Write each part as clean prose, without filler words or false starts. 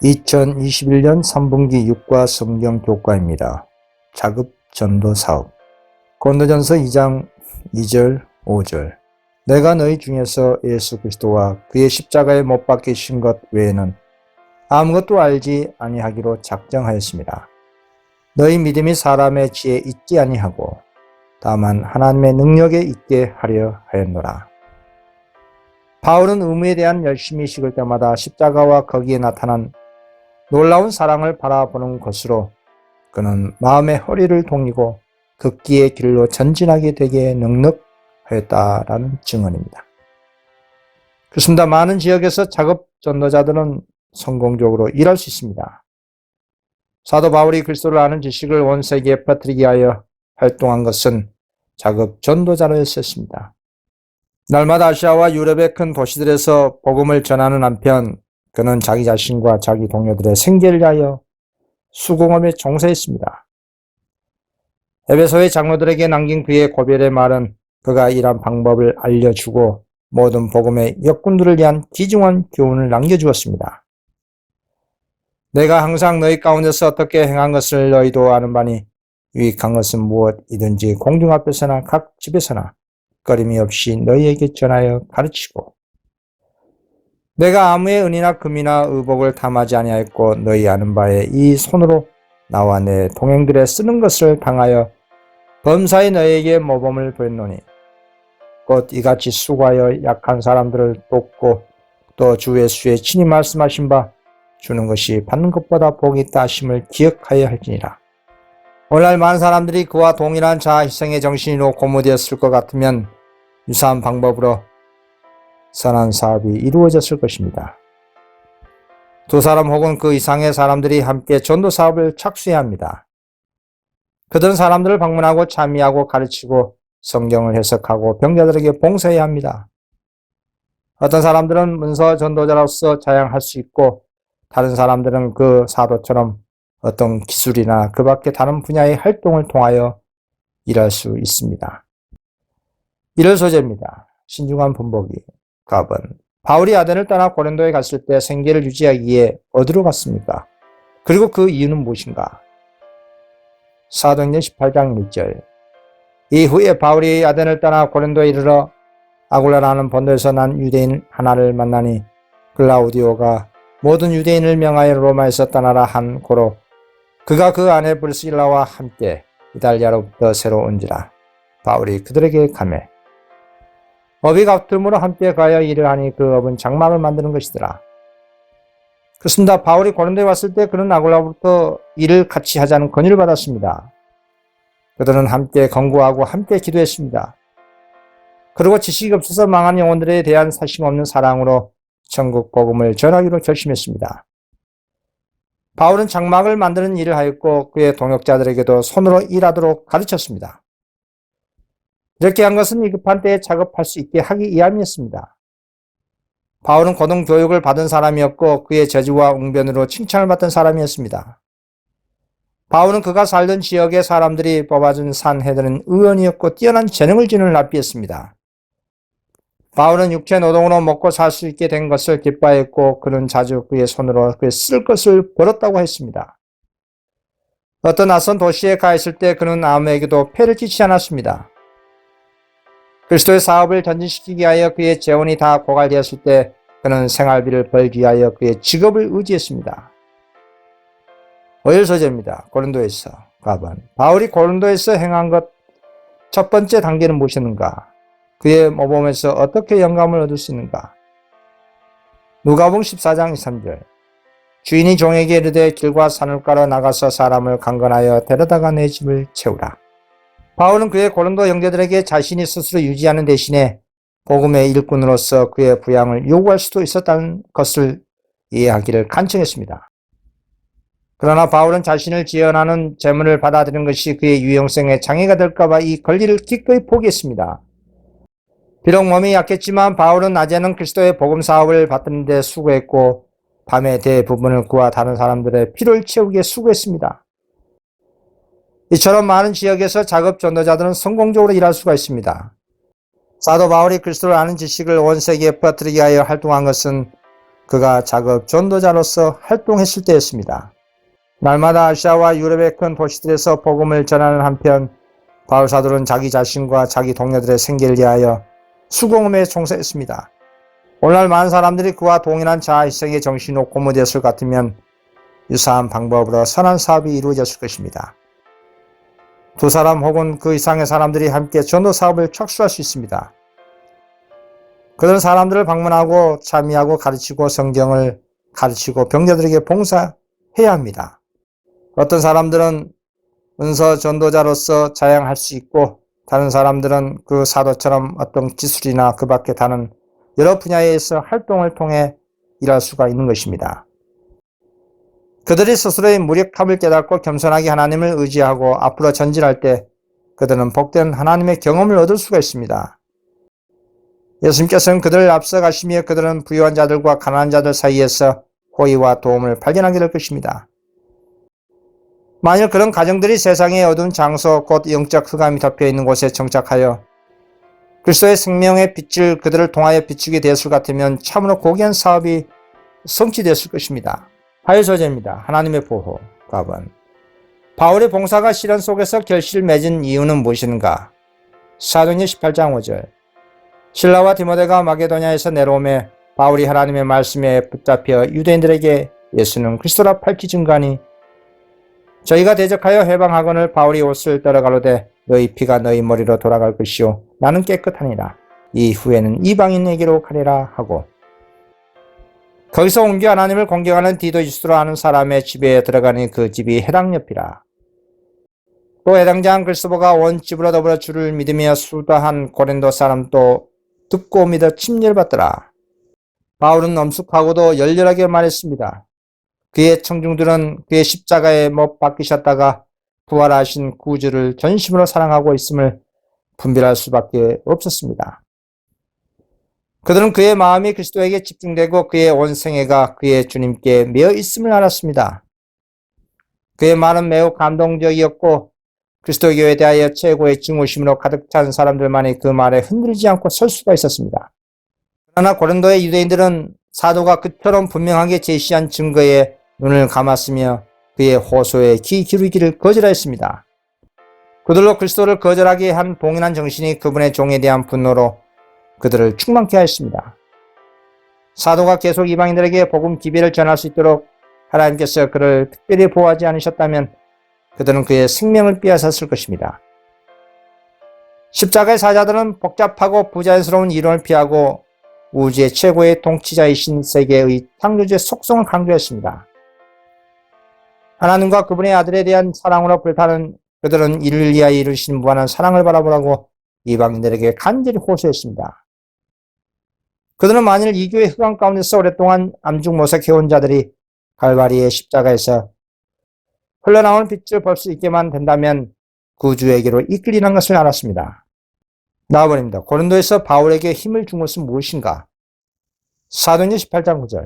2021년 3분기 육과 성경 교과입니다. 자급 전도 사업. 고린도전서 2장 2절 5절. 내가 너희 중에서 예수 그리스도와 그의 십자가에 못 박히신 것 외에는 아무것도 알지 아니하기로 작정하였습니다. 너희 믿음이 사람의 지혜에 있지 아니하고 다만 하나님의 능력에 있게 하려 하였노라. 바울은 의무에 대한 열심히 식을 때마다 십자가와 거기에 나타난 놀라운 사랑을 바라보는 것으로 그는 마음의 허리를 동이고 극기의 길로 전진하게 되게 넉넉하였다라는 증언입니다. 그렇습니다. 많은 지역에서 작업 전도자들은 성공적으로 일할 수 있습니다. 사도 바울이 그리스도를 아는 지식을 온 세계에 퍼뜨리기 위하여 활동한 것은 작업 전도자로였습니다. 날마다 아시아와 유럽의 큰 도시들에서 복음을 전하는 한편 그는 자기 자신과 자기 동료들의 생계를 위하여 수공업에 종사했습니다. 에베소의 장로들에게 남긴 그의 고별의 말은 그가 일한 방법을 알려주고 모든 복음의 역군들을 위한 귀중한 교훈을 남겨주었습니다. 내가 항상 너희 가운데서 어떻게 행한 것을 너희도 아는 바니 유익한 것은 무엇이든지 공중 앞에서나 각 집에서나 꺼림이 없이 너희에게 전하여 가르치고 내가 아무의 은이나 금이나 의복을 탐하지 아니하였고 너희 아는 바에 이 손으로 나와 내 동행들에 쓰는 것을 당하여 범사에 너희에게 모범을 보였노니 곧 이같이 수고하여 약한 사람들을 돕고 또 주 예수의 친히 말씀하신 바 주는 것이 받는 것보다 복이 있다 하심을 기억하여 할지니라. 오늘날 많은 사람들이 그와 동일한 자아 희생의 정신으로 고무되었을 것 같으면 유사한 방법으로 선한 사업이 이루어졌을 것입니다. 두 사람 혹은 그 이상의 사람들이 함께 전도 사업을 착수해야 합니다. 그들은 사람들을 방문하고 참여하고 가르치고 성경을 해석하고 병자들에게 봉사해야 합니다. 어떤 사람들은 문서 전도자로서 자양할 수 있고 다른 사람들은 그 사도처럼 어떤 기술이나 그 밖에 다른 분야의 활동을 통하여 일할 수 있습니다. 1월 소재입니다. 신중한 분보기. 갑은 바울이 아덴을 떠나 고린도에 갔을 때 생계를 유지하기 위해 어디로 갔습니까? 그리고 그 이유는 무엇인가? 사도행전 18장 1절. 이후에 바울이 아덴을 떠나 고린도에 이르러 아굴라라는 본도에서 난 유대인 하나를 만나니 글라우디오가 모든 유대인을 명하여 로마에서 떠나라 한 고로 그가 그 아내 브리스길라와 함께 이달리아로부터 새로 온지라. 바울이 그들에게 가매 업이 같음으로 함께 가여 일을 하니 그 업은 장막을 만드는 것이더라. 그렇습니다. 바울이 고린도에 왔을 때 그는 아굴라로부터 일을 같이 하자는 건의를 받았습니다. 그들은 함께 권고하고 함께 기도했습니다. 그리고 지식이 없어서 망한 영혼들에 대한 사심 없는 사랑으로 천국 복음을 전하기로 결심했습니다. 바울은 장막을 만드는 일을 하였고 그의 동역자들에게도 손으로 일하도록 가르쳤습니다. 이렇게 한 것은 위급한 때에 작업할 수 있게 하기 위함이었습니다. 바울은 고등교육을 받은 사람이었고 그의 재주와 웅변으로 칭찬을 받던 사람이었습니다. 바울은 그가 살던 지역의 사람들이 뽑아준 산헤드는 의원이었고 뛰어난 재능을 지닌 랍비였습니다. 바울은 육체 노동으로 먹고 살 수 있게 된 것을 기뻐했고 그는 자주 그의 손으로 그의 쓸 것을 벌었다고 했습니다. 어떤 낯선 도시에 가 있을 때 그는 아무에게도 폐를 끼치지 않았습니다. 그리스도의 사업을 전진시키기 위하여 그의 재원이 다 고갈되었을 때 그는 생활비를 벌기 위하여 그의 직업을 의지했습니다. 5일 소재입니다. 고린도에서 갑은 바울이 고린도에서 행한 것 첫 번째 단계는 무엇이었는가? 그의 모범에서 어떻게 영감을 얻을 수 있는가? 누가복음 14장 23절. 주인이 종에게 이르되 길과 산울가로 나가서 사람을 강건하여 데려다가 내 집을 채우라. 바울은 그의 고린도 형제들에게 자신이 스스로 유지하는 대신에 복음의 일꾼으로서 그의 부양을 요구할 수도 있었다는 것을 이해하기를 간청했습니다. 그러나 바울은 자신을 지원하는 재물을 받아들이는 것이 그의 유용성에 장애가 될까봐 이 권리를 기꺼이 포기했습니다. 비록 몸이 약했지만 바울은 낮에는 그리스도의 복음 사업을 받드는 데 수고했고 밤에 대부분을 그와 다른 사람들의 필요를 채우기에 수고했습니다. 이처럼 많은 지역에서 작업 전도자들은 성공적으로 일할 수가 있습니다. 사도 바울이 그리스도를 아는 지식을 온 세계에 퍼뜨리기 위하여 활동한 것은 그가 자급 전도자로서 활동했을 때였습니다. 날마다 아시아와 유럽의 큰 도시들에서 복음을 전하는 한편 바울 사도는 자기 자신과 자기 동료들의 생계를 위하여 수공업에 종사했습니다. 오늘날 많은 사람들이 그와 동일한 자아희생의 정신으로 고무되었을 것 같으면 유사한 방법으로 선한 사업이 이루어졌을 것입니다. 두 사람 혹은 그 이상의 사람들이 함께 전도 사업을 착수할 수 있습니다. 그들은 사람들을 방문하고 참여하고 가르치고 성경을 가르치고 병자들에게 봉사해야 합니다. 어떤 사람들은 은서 전도자로서 자양할 수 있고 다른 사람들은 그 사도처럼 어떤 기술이나 그 밖에 다른 여러 분야에서 활동을 통해 일할 수가 있는 것입니다. 그들이 스스로의 무력함을 깨닫고 겸손하게 하나님을 의지하고 앞으로 전진할 때 그들은 복된 하나님의 경험을 얻을 수가 있습니다. 예수님께서는 그들을 앞서가시며 그들은 부유한 자들과 가난한 자들 사이에서 호의와 도움을 발견하게 될 것입니다. 만일 그런 가정들이 세상의 어두운 장소 곧 영적 흑암이 덮여있는 곳에 정착하여 그리스도의 생명의 빛을 그들을 통하여 비추게 되었을 것 같으면 참으로 고귀한 사업이 성취되었을 것입니다. 8절입니다. 하나님의 보호, 답은 바울의 봉사가 시련 속에서 결실을 맺은 이유는 무엇인가? 사도행전 18장 5절 실라와 디모데가 마게도냐에서 내려오매 바울이 하나님의 말씀에 붙잡혀 유대인들에게 예수는 그리스도라 밝히 증거하니 저희가 대적하여 해방하거늘 바울이 옷을 떨어가로되 너희 피가 너희 머리로 돌아갈 것이요 나는 깨끗하니라. 이후에는 이방인에게로 가리라 하고 거기서 옮겨 하나님을 공경하는 디도이스로 하는 사람의 집에 들어가니 그 집이 해당 옆이라. 또 해당장 글스보가 온 집으로 더불어 주를 믿으며 수다한 고린도 사람도 듣고 믿어 침례받더라. 바울은 엄숙하고도 열렬하게 말했습니다. 그의 청중들은 그의 십자가에 못 박히셨다가 부활하신 구주를 전심으로 사랑하고 있음을 분별할 수밖에 없었습니다. 그들은 그의 마음이 그리스도에게 집중되고 그의 온 생애가 그의 주님께 매여 있음을 알았습니다. 그의 말은 매우 감동적이었고 그리스도교에 대하여 최고의 증오심으로 가득 찬 사람들만이 그 말에 흔들리지 않고 설 수가 있었습니다. 그러나 고린도의 유대인들은 사도가 그처럼 분명하게 제시한 증거에 눈을 감았으며 그의 호소에 귀 기울이기를 거절하였습니다. 그들로 그리스도를 거절하게 한 동일한 정신이 그분의 종에 대한 분노로 그들을 충만케 하였습니다. 사도가 계속 이방인들에게 복음 기별을 전할 수 있도록 하나님께서 그를 특별히 보호하지 않으셨다면 그들은 그의 생명을 빼앗았을 것입니다. 십자가의 사자들은 복잡하고 부자연스러운 이론을 피하고 우주의 최고의 통치자이신 세계의 창조주의 속성을 강조했습니다. 하나님과 그분의 아들에 대한 사랑으로 불타는 그들은 이를 위하여 이루신 무한한 사랑을 바라보라고 이방인들에게 간절히 호소했습니다. 그들은 만일 이교의 흑암 가운데서 오랫동안 암중모색해온 자들이 갈바리의 십자가에서 흘러나오는 빛을 볼 수 있게만 된다면 구주에게로 이끌리는 것을 알았습니다. 나와버립니다. 고린도에서 바울에게 힘을 준 것은 무엇인가? 사도행전 18장 9절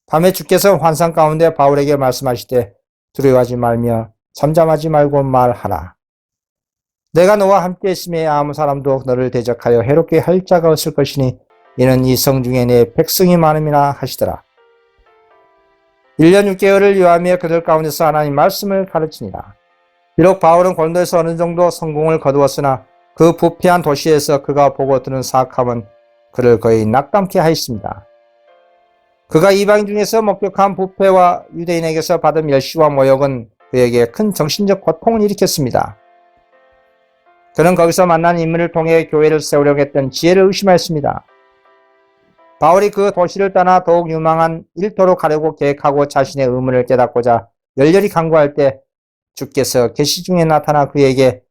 밤에 주께서 환상 가운데 바울에게 말씀하시되 두려워하지 말며 잠잠하지 말고 말하라. 내가 너와 함께 있음에 아무 사람도 너를 대적하여 해롭게 할 자가 없을 것이니 이는 이 성 중에 내 백성이 많음이라 하시더라. 1년 6개월을 유하며 그들 가운데서 하나님 말씀을 가르치니라. 비록 바울은 고린도에서 어느 정도 성공을 거두었으나 그 부패한 도시에서 그가 보고 드는 사악함은 그를 거의 낙담케 하였습니다. 그가 이방인 중에서 목격한 부패와 유대인에게서 받은 멸시와 모욕은 그에게 큰 정신적 고통을 일으켰습니다. 그는 거기서 만난 인물을 통해 교회를 세우려고 했던 지혜를 의심하였습니다. 바울이 그 도시를 떠나 더욱 유망한 일터로 가려고 계획하고 자신의 의문을 깨닫고자 열렬히 간구할 때 주께서 계시 중에 나타나 그에게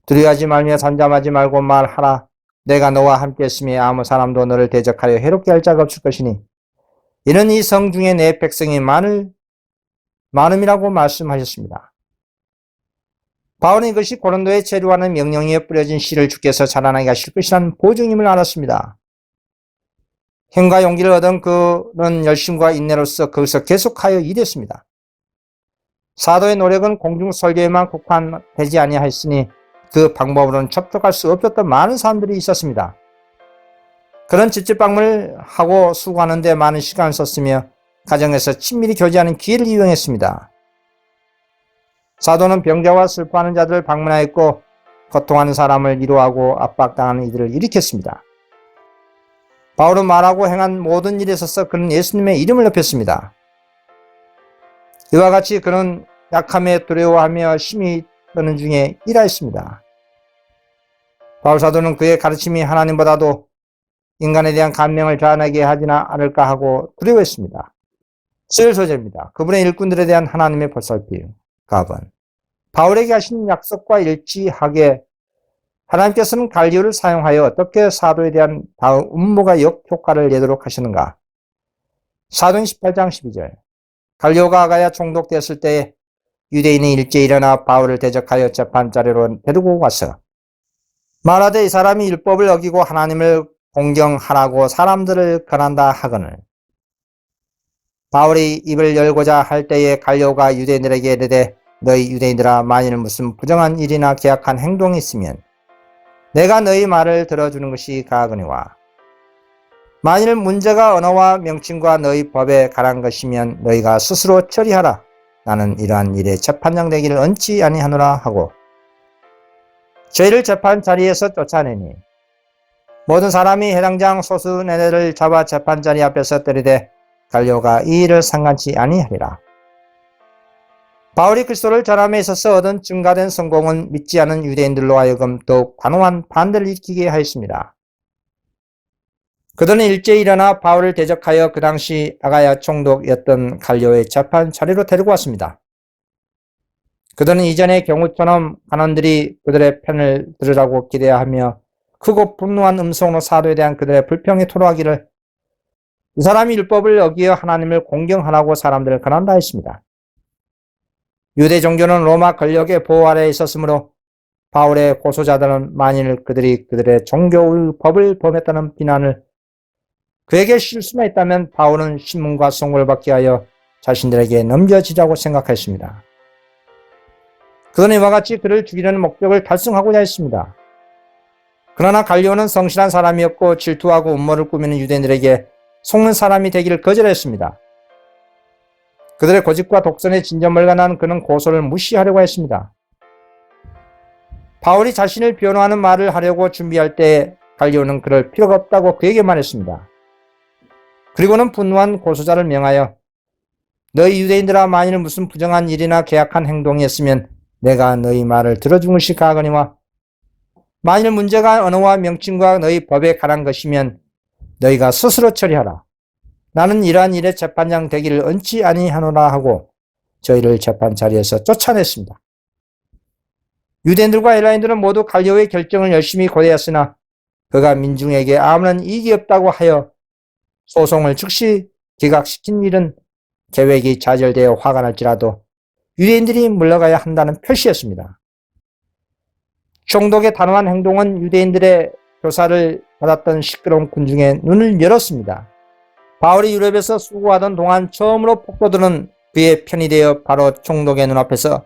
두려워하지 말며 잠잠하지 말고 말하라. 내가 너와 함께 있으니 아무 사람도 너를 대적하여 해롭게 할 자가 없을 것이니 이는 이 성 중에 내 백성이 많음이라고 말씀하셨습니다. 바울은 이것이 고린도에 체류하는 명령에 뿌려진 씨를 주께서 자라나게 하실 것이라는 보증임을 알았습니다. 힘과 용기를 얻은 그는 열심과 인내로서 거기서 계속하여 일했습니다. 사도의 노력은 공중 설교에만 국한되지 아니하였으니 그 방법으로는 접촉할 수 없었던 많은 사람들이 있었습니다. 그런 집집방문을 하고 수고하는 데 많은 시간을 썼으며 가정에서 친밀히 교제하는 기회를 이용했습니다. 사도는 병자와 슬퍼하는 자들을 방문하였고 고통하는 사람을 위로하고 압박당하는 이들을 일으켰습니다. 바울은 말하고 행한 모든 일에 있어서 그는 예수님의 이름을 높였습니다. 이와 같이 그는 약함에 두려워하며 심히 떠는 중에 일하였습니다. 바울 사도는 그의 가르침이 하나님보다도 인간에 대한 감명을 자아내게 하지나 않을까 하고 두려워했습니다. 7절입니다. 그분의 일꾼들에 대한 하나님의 보살핌, 갑은 바울에게 하신 약속과 일치하게 하나님께서는 갈리오를 사용하여 어떻게 사도에 대한 음모가 역효과를 내도록 하시는가. 사도행 18장 12절. 갈리오가 아가야 총독되었을 때에 유대인이 일제히 일어나 바울을 대적하여 재판자리로 데리고 와서 말하되 이 사람이 율법을 어기고 하나님을 공경하라고 사람들을 권한다 하거늘. 바울이 입을 열고자 할 때에 갈리오가 유대인들에게 이르되 너희 유대인들아 만일 무슨 부정한 일이나 계약한 행동이 있으면 내가 너희 말을 들어주는 것이 가거니와 만일 문제가 언어와 명칭과 너희 법에 관한 것이면 너희가 스스로 처리하라. 나는 이러한 일에 재판장 되기를 언치 아니하노라 하고 저희를 재판 자리에서 쫓아내니 모든 사람이 해당장 소수내내를 잡아 재판 자리 앞에서 때리되 갈리오가 이 일을 상관치 아니하리라. 바울이 그리스도를 전함에 있어서 얻은 증가된 성공은 믿지 않은 유대인들로 하여금 더욱 관용한 반대를 일으키게 하였습니다. 그들은 일제히 일어나 바울을 대적하여 그 당시 아가야 총독이었던 갈리오의 재판 자리로 데리고 왔습니다. 그들은 이전의 경우처럼 관원들이 그들의 편을 들으라고 기대하며 크고 분노한 음성으로 사도에 대한 그들의 불평에 토로하기를 이 사람이 율법을 어기어 하나님을 공경하라고 사람들을 권한다 했습니다. 유대 종교는 로마 권력의 보호 아래에 있었으므로 바울의 고소자들은 만일 그들이 그들의 종교의 법을 범했다는 비난을 그에게 실수만 있다면 바울은 신문과 선고를 받게 하여 자신들에게 넘겨지자고 생각했습니다. 그는 이와 같이 그를 죽이려는 목적을 달성하고자 했습니다. 그러나 갈리오는 성실한 사람이었고 질투하고 음모를 꾸미는 유대인들에게 속는 사람이 되기를 거절했습니다. 그들의 고집과 독선에 진전물관한 그는 고소를 무시하려고 했습니다. 바울이 자신을 변호하는 말을 하려고 준비할 때 갈리오는 그럴 필요가 없다고 그에게 말했습니다. 그리고는 분노한 고소자를 명하여 너희 유대인들아 만일 무슨 부정한 일이나 계약한 행동이 있으면 내가 너희 말을 들어준 것이 가거니와 만일 문제가 언어와 명칭과 너희 법에 관한 것이면 너희가 스스로 처리하라. 나는 이러한 일에 재판장 되기를 언치 아니하노라 하고 저희를 재판 자리에서 쫓아냈습니다. 유대인들과 헬라인들은 모두 갈리오의 결정을 열심히 고대했으나 그가 민중에게 아무런 이익이 없다고 하여 소송을 즉시 기각시킨 일은 계획이 좌절되어 화가 날지라도 유대인들이 물러가야 한다는 표시였습니다. 총독의 단호한 행동은 유대인들의 교사를 받았던 시끄러운 군중의 눈을 열었습니다. 바울이 유럽에서 수고하던 동안 처음으로 폭도들은 그의 편이 되어 바로 총독의 눈앞에서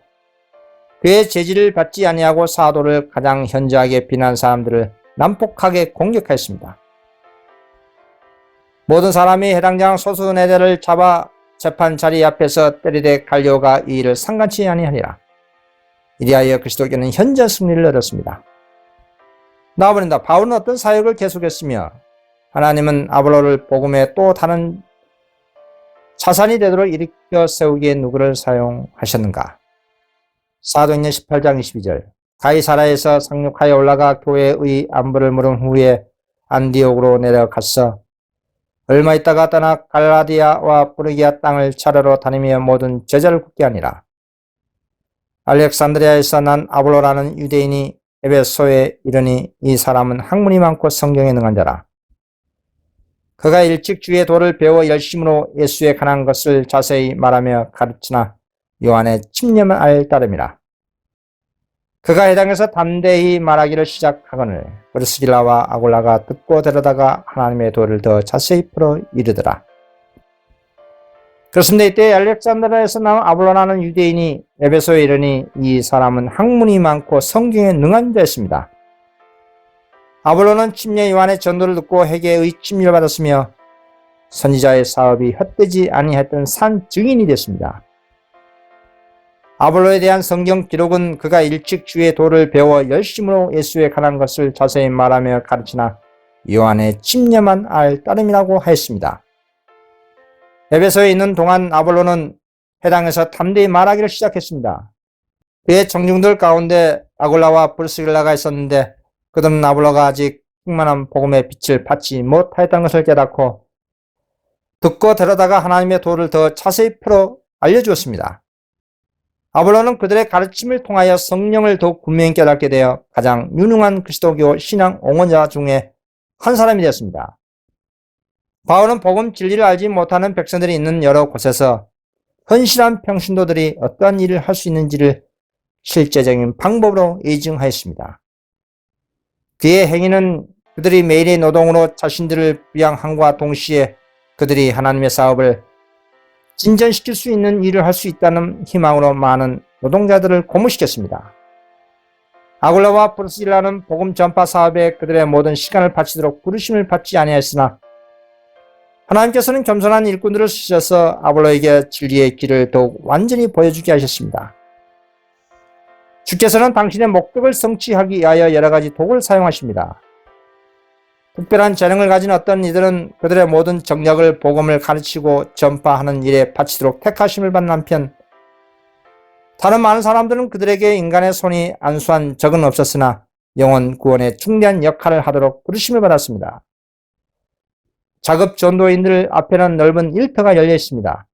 그의 제지를 받지 아니하고 사도를 가장 현저하게 비난한 사람들을 난폭하게 공격했습니다. 모든 사람이 해당장 소수내대를 잡아 재판 자리 앞에서 때리되 갈리오가 이 일을 상관치 아니하니라. 이리하여 그리스도교는 현저 승리를 얻었습니다. 나와버린다. 바울은 어떤 사역을 계속했으며 하나님은 아볼로를 복음의 또 다른 자산이 되도록 일으켜 세우기에 누구를 사용하셨는가? 사도행전 18장 22절. 가이사라에서 상륙하여 올라가 교회의 안부를 물은 후에 안디옥으로 내려갔어 얼마 있다가 떠나 갈라디아와 부르기아 땅을 차례로 다니며 모든 제자를 굳게 하니라. 알렉산드리아에서 난 아볼로라는 유대인이 에베소에 이르니 이 사람은 학문이 많고 성경에 능한 자라. 그가 일찍 주의 도를 배워 열심으로 예수에 관한 것을 자세히 말하며 가르치나 요한의 침념을 알 따름이라. 그가 해당에서 담대히 말하기를 시작하거늘 브리스길라와 아굴라가 듣고 데려다가 하나님의 도를 더 자세히 풀어 이르더라. 그렇습니다. 이때 알렉산드리아에서 나온 아볼로라는 유대인이 에베소에 이르니 이 사람은 학문이 많고 성경에 능한 자였습니다. 아볼로는 침례 요한의 전도를 듣고 회개의 침례를 받았으며 선지자의 사업이 헛되지 아니했던 산 증인이 됐습니다. 아볼로에 대한 성경 기록은 그가 일찍 주의 도를 배워 열심으로 예수에 관한 것을 자세히 말하며 가르치나 요한의 침례만 알 따름이라고 하였습니다. 에베소에 있는 동안 아볼로는 해당에서 담대히 말하기를 시작했습니다. 그의 청중들 가운데 아굴라와 브리스길라가 있었는데 그들은 아볼로가 아직 충만한 복음의 빛을 받지 못하였다는 것을 깨닫고 듣고 들어다가 하나님의 도를 더 자세히 풀어 알려주었습니다. 아볼로는 그들의 가르침을 통하여 성령을 더욱 분명히 깨닫게 되어 가장 유능한 그리스도교 신앙 옹호자 중에 한 사람이 되었습니다. 바울은 복음 진리를 알지 못하는 백성들이 있는 여러 곳에서 헌신한 평신도들이 어떠한 일을 할 수 있는지를 실제적인 방법으로 의증하였습니다. 그의 행위는 그들이 매일의 노동으로 자신들을 부양함과 동시에 그들이 하나님의 사업을 진전시킬 수 있는 일을 할 수 있다는 희망으로 많은 노동자들을 고무시켰습니다. 아굴라와 브리스길라는 복음 전파 사업에 그들의 모든 시간을 바치도록 부르심을 받지 아니하였으나 하나님께서는 겸손한 일꾼들을 쓰셔서 아볼로에게 진리의 길을 더욱 완전히 보여주게 하셨습니다. 주께서는 당신의 목적을 성취하기 위하여 여러 가지 도구를 사용하십니다. 특별한 재능을 가진 어떤 이들은 그들의 모든 정력을 복음을 가르치고 전파하는 일에 바치도록 택하심을 받는 한편 다른 많은 사람들은 그들에게 인간의 손이 안수한 적은 없었으나 영혼 구원에 중대한 역할을 하도록 부르심을 받았습니다. 자급 전도인들 앞에는 넓은 일터가 열려 있습니다.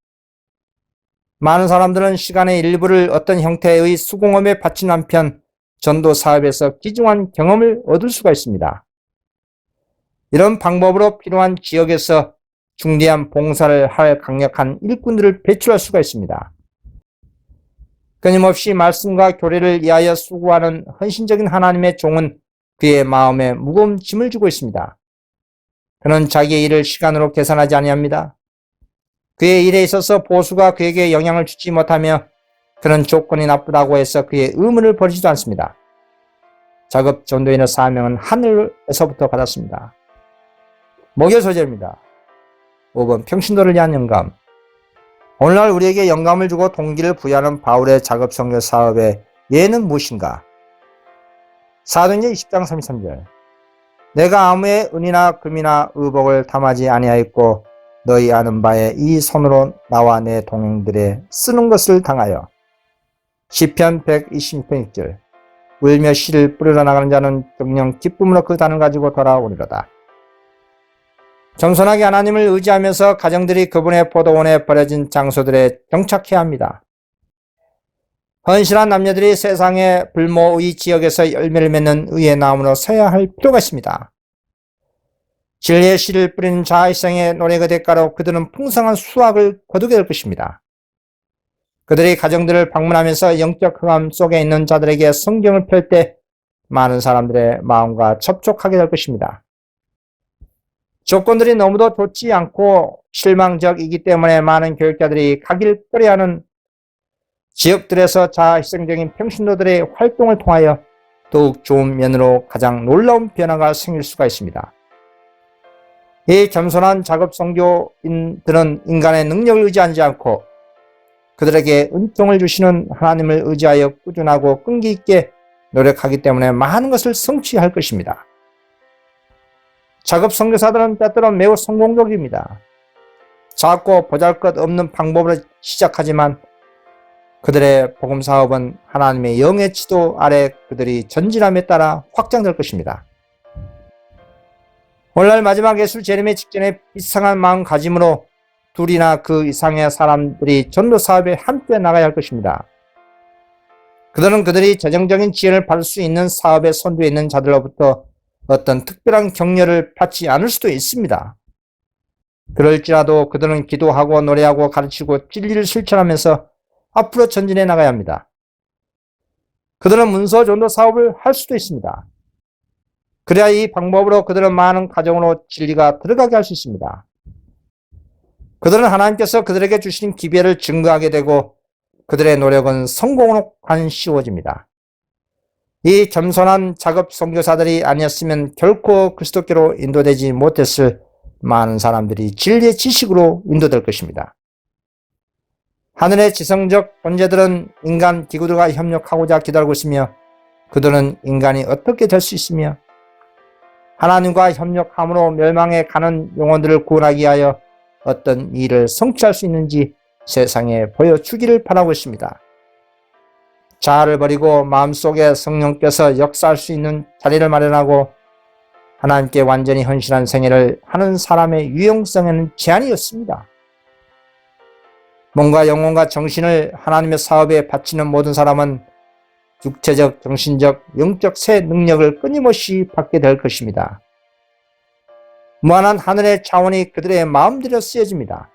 많은 사람들은 시간의 일부를 어떤 형태의 수공업에 바친 한편 전도 사업에서 귀중한 경험을 얻을 수가 있습니다. 이런 방법으로 필요한 지역에서 중대한 봉사를 할 강력한 일꾼들을 배출할 수가 있습니다. 끊임없이 말씀과 교리를 위하여 수고하는 헌신적인 하나님의 종은 그의 마음에 무거운 짐을 지고 있습니다. 그는 자기의 일을 시간으로 계산하지 아니합니다. 그의 일에 있어서 보수가 그에게 영향을 주지 못하며 그는 조건이 나쁘다고 해서 그의 의무를 버리지도 않습니다. 자급 전도인의 사명은 하늘에서부터 받았습니다. 목요 소절입니다. 5번 평신도를 위한 영감. 오늘날 우리에게 영감을 주고 동기를 부여하는 바울의 자급 선교 사업의 예는 무엇인가? 사도행전 20장 33절. 내가 아무의 은이나 금이나 의복을 탐하지 아니하였고 너희 아는 바에 이 손으로 나와 내 동행들의 쓰는 것을 당하여. 시편 126편 6절. 울며 씨를 뿌리러 나가는 자는 정령 기쁨으로 그 단을 가지고 돌아오리로다. 겸손하게 하나님을 의지하면서 가정들이 그분의 포도원에 버려진 장소들에 정착해야 합니다. 헌신한 남녀들이 세상의 불모의 지역에서 열매를 맺는 의의 나무로 서야 할 필요가 있습니다. 진리의 씨를 뿌리는 자일성의 노래가 대가로 그들은 풍성한 수확을 거두게 될 것입니다. 그들이 가정들을 방문하면서 영적 흑암 속에 있는 자들에게 성경을 펼 때 많은 사람들의 마음과 접촉하게 될 것입니다. 조건들이 너무도 좋지 않고 실망적이기 때문에 많은 교육자들이 가길 꺼려하는 지역들에서 자아희생적인 평신도들의 활동을 통하여 더욱 좋은 면으로 가장 놀라운 변화가 생길 수가 있습니다. 이 겸손한 작업 선교인들은 인간의 능력을 의지하지 않고 그들에게 은총을 주시는 하나님을 의지하여 꾸준하고 끈기 있게 노력하기 때문에 많은 것을 성취할 것입니다. 작업 선교사들은 때때로 매우 성공적입니다. 작고 보잘것없는 방법으로 시작하지만 그들의 복음 사업은 하나님의 영의 지도 아래 그들이 전진함에 따라 확장될 것입니다. 오늘날 마지막 예수 재림의 직전에 이상한 마음가짐으로 둘이나 그 이상의 사람들이 전도 사업에 함께 나가야 할 것입니다. 그들은 그들이 재정적인 지원을 받을 수 있는 사업의 선두에 있는 자들로부터 어떤 특별한 격려를 받지 않을 수도 있습니다. 그럴지라도 그들은 기도하고 노래하고 가르치고 진리를 실천하면서 앞으로 전진해 나가야 합니다. 그들은 문서 전도 사업을 할 수도 있습니다. 그래야 이 방법으로 그들은 많은 가정으로 진리가 들어가게 할 수 있습니다. 그들은 하나님께서 그들에게 주신 기별을 증거하게 되고 그들의 노력은 성공으로 관씌워집니다. 이 겸손한 작업 선교사들이 아니었으면 결코 그리스도께로 인도되지 못했을 많은 사람들이 진리의 지식으로 인도될 것입니다. 하늘의 지성적 존재들은 인간 기구들과 협력하고자 기다리고 있으며 그들은 인간이 어떻게 될 수 있으며 하나님과 협력함으로 멸망해 가는 영혼들을 구원하기 위하여 어떤 일을 성취할 수 있는지 세상에 보여주기를 바라고 있습니다. 자아를 버리고 마음속에 성령께서 역사할 수 있는 자리를 마련하고 하나님께 완전히 헌신한 생애를 하는 사람의 유용성에는 제한이 없습니다. 몸과 영혼과 정신을 하나님의 사업에 바치는 모든 사람은 육체적, 정신적, 영적 새 능력을 끊임없이 받게 될 것입니다. 무한한 하늘의 차원이 그들의 마음대로 쓰여집니다.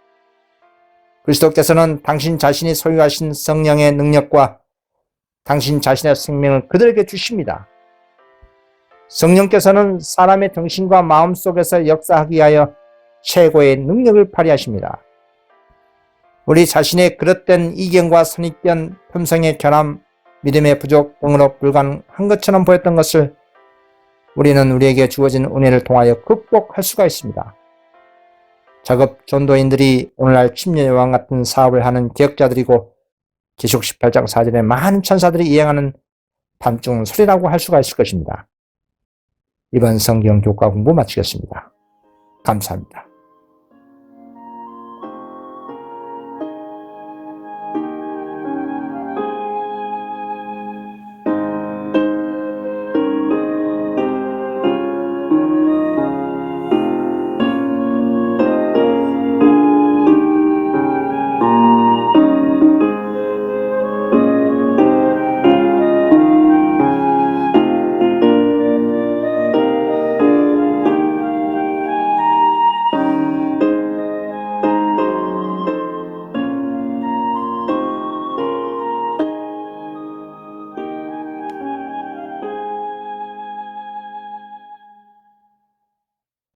그리스도께서는 당신 자신이 소유하신 성령의 능력과 당신 자신의 생명을 그들에게 주십니다. 성령께서는 사람의 정신과 마음 속에서 역사하기 위하여 최고의 능력을 발휘하십니다. 우리 자신의 그릇된 이견과 선입견, 품성의 결함, 믿음의 부족 등으로 불가능한 것처럼 보였던 것을 우리는 우리에게 주어진 은혜를 통하여 극복할 수가 있습니다. 작업 전도인들이 오늘날 침례요한 같은 사업을 하는 기억자들이고 계시록 18장 4절에 많은 천사들이 이행하는 밤중 소리라고 할 수가 있을 것입니다. 이번 성경 교과 공부 마치겠습니다. 감사합니다.